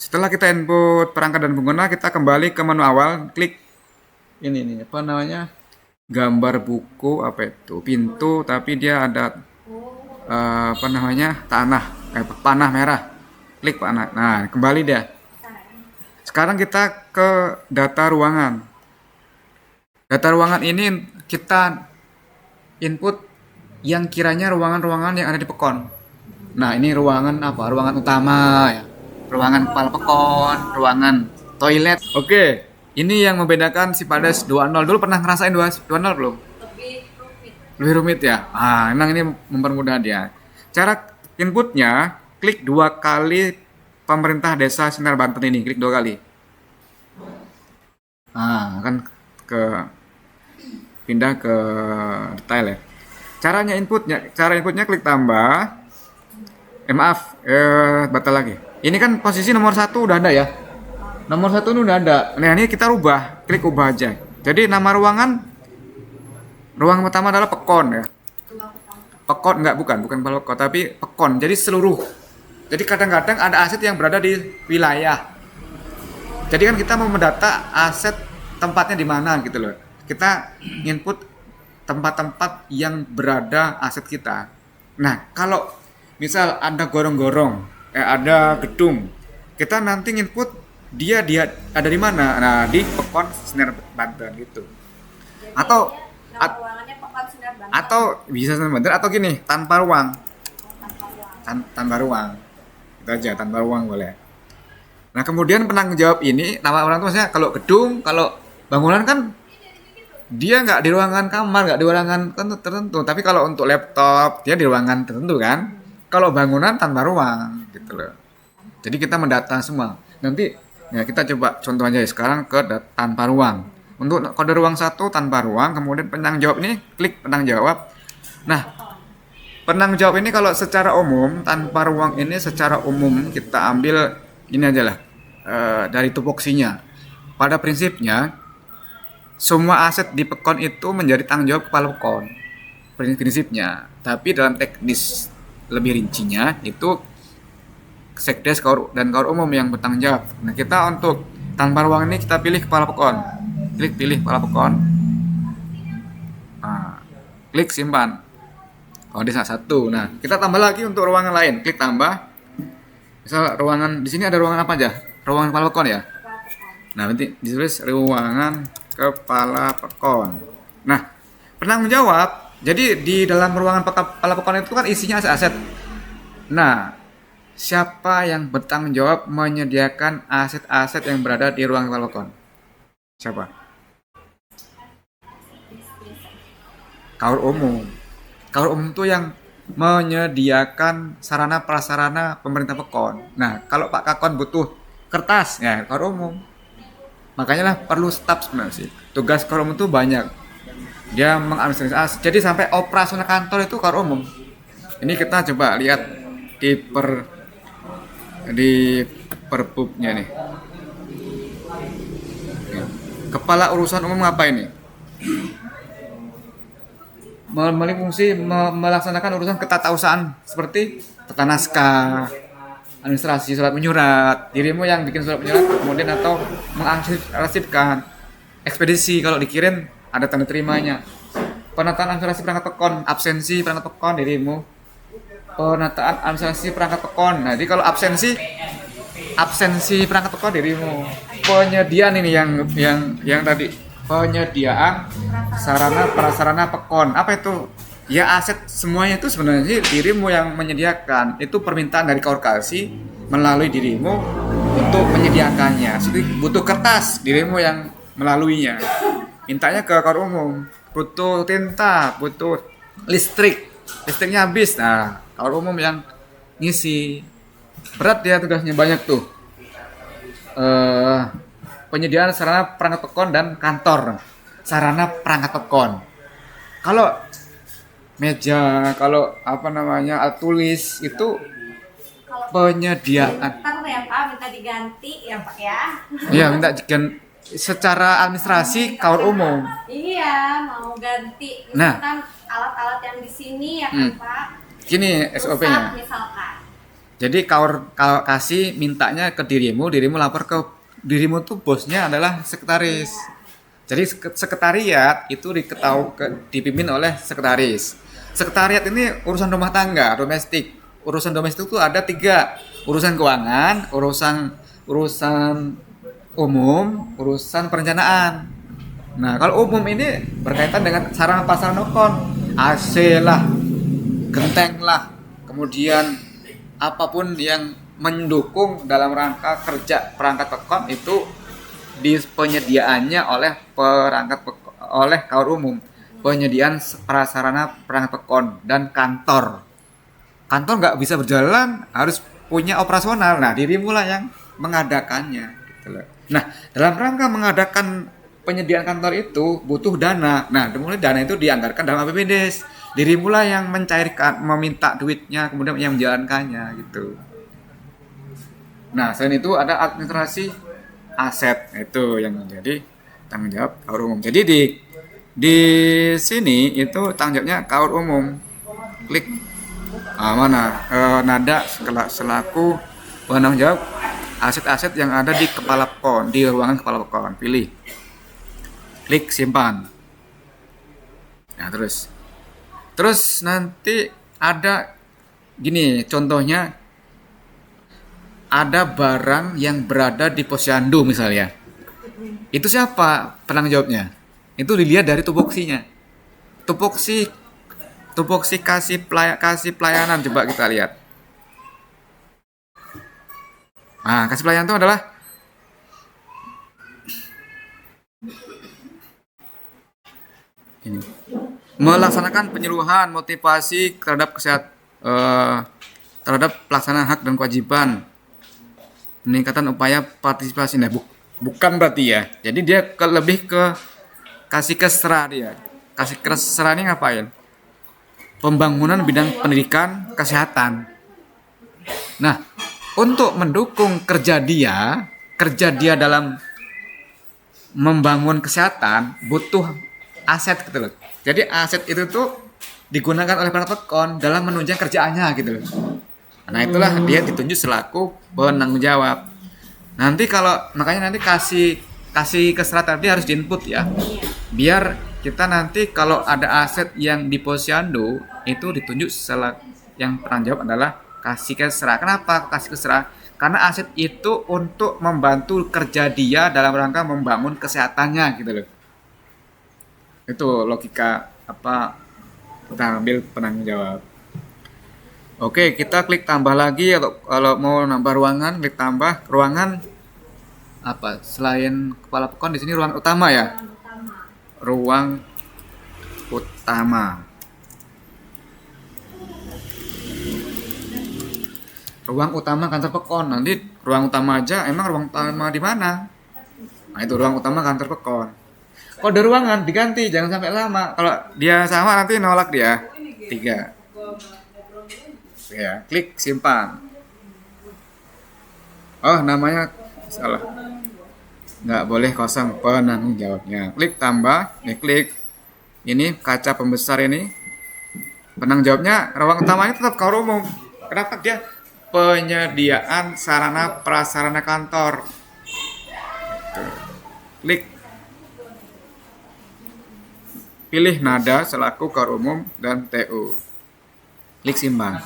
Setelah kita input perangkat dan pengguna, kita kembali ke menu awal, klik ini nih, apa namanya? Gambar buku apa itu? Pintu, tapi dia ada apa namanya? Panah merah. Klik panah. Nah, kembali dia. Sekarang kita ke data ruangan. Data ruangan ini kita input yang kiranya ruangan-ruangan yang ada di Pekon. Nah, ini ruangan apa? Ruangan utama ya. Ruangan kepala Pekon, ruangan toilet. Oke, ini yang membedakan si Pades 2.0. Dulu pernah ngerasain 2.0 belum? Lebih rumit ya? Emang ini mempermudah dia. Cara inputnya, klik 2 kali pemerintah desa Sinar Banten ini. Klik 2 kali. Akan ke pindah ke detail ya. Cara inputnya klik tambah. Batal lagi. Ini kan posisi nomor 1 udah ada ya. Nomor 1 ini udah ada. Nah, ini kita rubah, klik ubah aja. Jadi nama ruangan pertama adalah Pekon ya. Pekon bukan Pekon tapi Pekon. Jadi seluruh. Jadi kadang-kadang ada aset yang berada di wilayah. Jadi kan kita mau mendata aset tempatnya di mana gitu loh. Kita input tempat-tempat yang berada aset kita. Nah, kalau misal ada gorong-gorong, ada gedung, kita nanti input dia ada di mana. Nah, di Pekon Sinar Banten gitu. Atau atau bisa Sinar Banten atau gini, tanpa ruang. Tanpa ruang. Itu aja, tanpa ruang boleh. Nah, kemudian penanggung jawab ini, nama orang itu maksudnya kalau gedung, kalau bangunan kan dia nggak di ruangan kamar, nggak di ruangan tertentu. Tapi kalau untuk laptop, dia di ruangan tertentu kan. Kalau bangunan tanpa ruang, gitu loh. Jadi kita mendata semua. Nanti ya kita coba contoh aja ya, sekarang ke tanpa ruang. Untuk kode ruang 1 tanpa ruang, kemudian penanggung jawab ini, klik penanggung jawab. Nah, penanggung jawab ini kalau secara umum, tanpa ruang ini secara umum kita ambil ini aja lah, dari tupoksinya. Pada prinsipnya, semua aset di Pekon itu menjadi tanggung jawab kepala Pekon. Prinsipnya. Tapi dalam teknis lebih rincinya, itu Sekdes dan Kaur Umum yang bertanggung jawab. Nah, kita untuk tanpa ruang ini kita pilih kepala Pekon. Klik pilih kepala Pekon. Klik simpan. Kode 1. Nah, kita tambah lagi untuk ruangan lain. Klik tambah. Misal ruangan di sini ada ruangan apa aja? Ruangan kepala Pekon ya. Nah, nanti ditulis ruangan kepala Pekon. Nah, penanggung jawab. Jadi di dalam ruangan kepala Pekon itu kan isinya aset-aset. Nah, siapa yang bertanggung jawab menyediakan aset-aset yang berada di ruang kepala Pekon? Siapa? Kaur Umum. Kaur Umum itu yang menyediakan sarana prasarana pemerintah Pekon. Nah, kalau Pak Kakon butuh kertas, ya Kaur Umum. Makanya lah perlu staf sebenarnya sih. Tugas Kaur Umum itu banyak. Dia mengadministrasi. Jadi sampai operasional kantor itu Kaur Umum. Ini kita coba lihat di perbubnya nih. Kepala urusan umum apa ini? Memiliki fungsi melaksanakan urusan ketatausahaan seperti tata naskah, administrasi surat menyurat, dirimu yang bikin surat menyurat kemudian atau mengarsipkan, ekspedisi kalau dikirim ada tanda terimanya, penataan administrasi perangkat Pekon, absensi perangkat Pekon dirimu, penataan administrasi perangkat Pekon. Nah, jadi kalau absensi perangkat Pekon dirimu, penyediaan ini yang tadi penyediaan sarana prasarana Pekon. Apa itu? Ya aset semuanya itu sebenarnya dirimu yang menyediakan. Itu permintaan dari Kaurkasi melalui dirimu untuk menyediakannya. Jadi butuh kertas, dirimu yang melaluinya. Mintanya ke Kaur Umum. Butuh tinta, butuh listrik. Listriknya habis. Nah, Kaur Umum yang ngisi. Berat ya tugasnya, banyak tuh. Penyediaan sarana perangkat Pekon dan kantor sarana perangkat Pekon. Kalau meja, kalau apa namanya alat tulis itu penyediaan. Ntar ya Pak, minta diganti ya Pak ya. Iya, minta secara administrasi Kaur Umum. Iya, mau ganti. Nah, Misalkan alat-alat yang di sini ya kan Pak. Gini SOP-nya. Rusak misalkan. Jadi kalau kasih mintanya ke dirimu lapor ke dirimu tuh bosnya adalah sekretaris. Jadi sekretariat itu dipimpin oleh sekretaris. Sekretariat ini urusan rumah tangga, domestik. Urusan domestik itu ada tiga: urusan keuangan, urusan umum, urusan perencanaan. Nah, kalau umum ini berkaitan dengan sarana prasarana kon, AC lah, genteng lah, kemudian apapun yang mendukung dalam rangka kerja perangkat pekon itu di penyediaannya oleh kaur umum, penyediaan prasarana perangkat pekon dan kantor nggak bisa berjalan, harus punya operasional. Nah, dirimu lah yang mengadakannya gitu loh. Nah, dalam rangka mengadakan penyediaan kantor itu butuh dana. Nah, kemudian dana itu dianggarkan dalam APBD. Dirimu lah yang mencairkan, meminta duitnya, kemudian yang menjalankannya gitu. Nah, selain itu ada administrasi aset, itu yang menjadi tanggung jawab kaur umum. Jadi di sini itu tanggung jawabnya kaur umum. Klik nada selaku penanggung jawab aset-aset yang ada di kepala pekon, di ruangan kepala pekon. Pilih, klik simpan. Nah, terus nanti ada gini contohnya, ada barang yang berada di posyandu misalnya. Itu siapa penanggung jawabnya? Itu dilihat dari tupoksinya. Tupoksi kasih pelayanan, coba kita lihat. Nah, kasih pelayanan itu adalah ini. Melaksanakan penyuluhan motivasi terhadap terhadap pelaksanaan hak dan kewajiban, peningkatan upaya partisipasi. Nah, bukan berarti ya. Jadi dia lebih ke kasih kesra dia. Kasih kesra ini ngapain? Pembangunan bidang pendidikan, kesehatan. Nah, untuk mendukung kerja dia dalam membangun kesehatan butuh aset gitu loh. Jadi aset itu tuh digunakan oleh para pekon dalam menunjang kerjaannya gitu loh. Nah, itulah dia ditunjuk selaku penanggung jawab. Nanti makanya nanti kasih kesrat tadi harus diinput ya. Biar kita nanti kalau ada aset yang di posyandu itu ditunjuk yang penanggung jawab adalah kasih kesra. Kenapa kasih kesra? Karena aset itu untuk membantu kerja dia dalam rangka membangun kesehatannya gitu loh. Itu logika apa kita ambil penanggung jawab. Oke, kita klik tambah lagi. Kalau mau nambah ruangan, klik tambah ruangan apa? Selain kepala pekon di sini ruang utama ya. Ruang utama. Ruang utama kantor pekon. Nanti ruang utama aja, emang ruang utama di mana? Nah, itu ruang utama kantor pekon. Kode ruangan diganti, jangan sampai lama. Kalau dia sama nanti nolak dia. 3. Ya, klik simpan. Oh, namanya salah. Nggak boleh kosong penanggung jawabnya. Klik tambah, klik ini kaca pembesar ini. Penanggung jawabnya ruang utamanya tetap kaur umum. Kenapa? Dia penyediaan sarana prasarana kantor. Klik, pilih nada selaku kaur umum dan TU. Klik simpan.